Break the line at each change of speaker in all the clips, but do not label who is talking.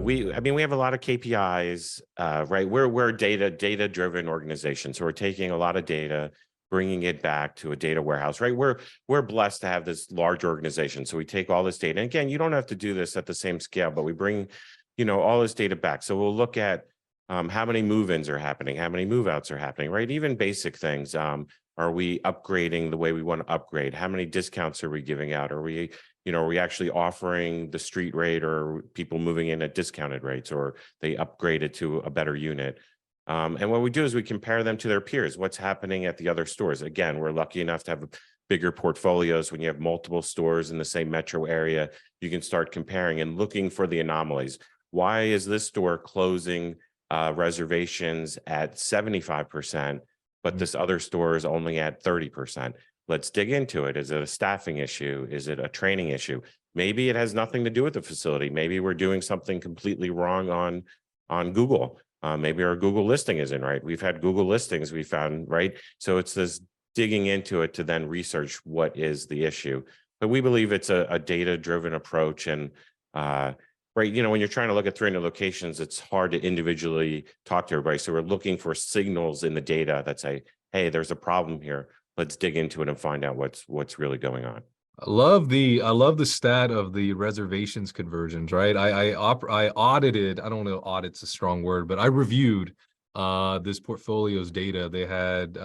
we have a lot of KPIs, right? We're a data driven organization, so we're taking a lot of data, bringing it back to a data warehouse, right? We're blessed to have this large organization, so we take all this data. And again, you don't have to do this at the same scale, but we bring, all this data back. So we'll look at how many move-ins are happening, how many move-outs are happening, right? Even basic things. Are we upgrading the way we want to upgrade? How many discounts are we giving out? Are we actually offering the street rate, or people moving in at discounted rates, or they upgraded to a better unit? And what we do is we compare them to their peers. What's happening at the other stores? Again, we're lucky enough to have bigger portfolios. When you have multiple stores in the same metro area, you can start comparing and looking for the anomalies. Why is this store closing reservations at 75%, but this other store is only at 30%? Let's dig into it. Is it a staffing issue? Is it a training issue? Maybe it has nothing to do with the facility. Maybe we're doing something completely wrong on Google. Maybe our Google listing isn't right. We've had Google listings we found, right? So it's this digging into it to then research what is the issue. But we believe it's a data-driven approach. And right, when you're trying to look at 300 locations, it's hard to individually talk to everybody. So we're looking for signals in the data that say, hey, there's a problem here. Let's dig into it and find out what's really going on.
I love the stat of the reservations conversions, right? I audited, I don't know, audit's a strong word, but I reviewed this portfolio's data. They had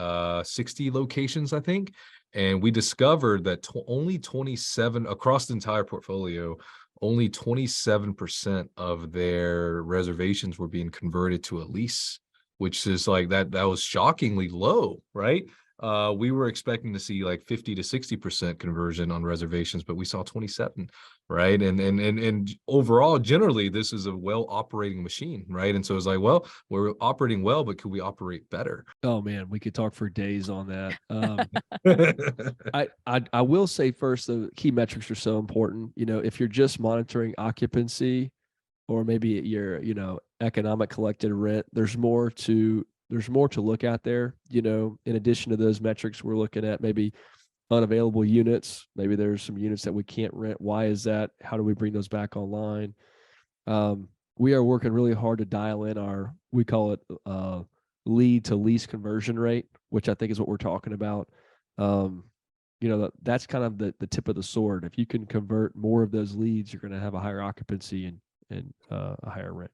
60 locations, I think, and we discovered that only 27 across the entire portfolio, only 27% of their reservations were being converted to a lease, which is like that was shockingly low, right? We were expecting to see like 50 to 60% conversion on reservations, but we saw 27, right? And overall, generally, this is a well operating machine, right? And so it's like, well, we're operating well, but could we operate better?
Oh man, we could talk for days on that. I will say first, the key metrics are so important. If you're just monitoring occupancy, or maybe your economic collected rent, there's more to look at there. In addition to those metrics, we're looking at maybe unavailable units. Maybe there's some units that we can't rent. Why is that? How do we bring those back online? We are working really hard to dial in we call it lead to lease conversion rate, which I think is what we're talking about. That's kind of the tip of the sword. If you can convert more of those leads, you're going to have a higher occupancy and a higher rent.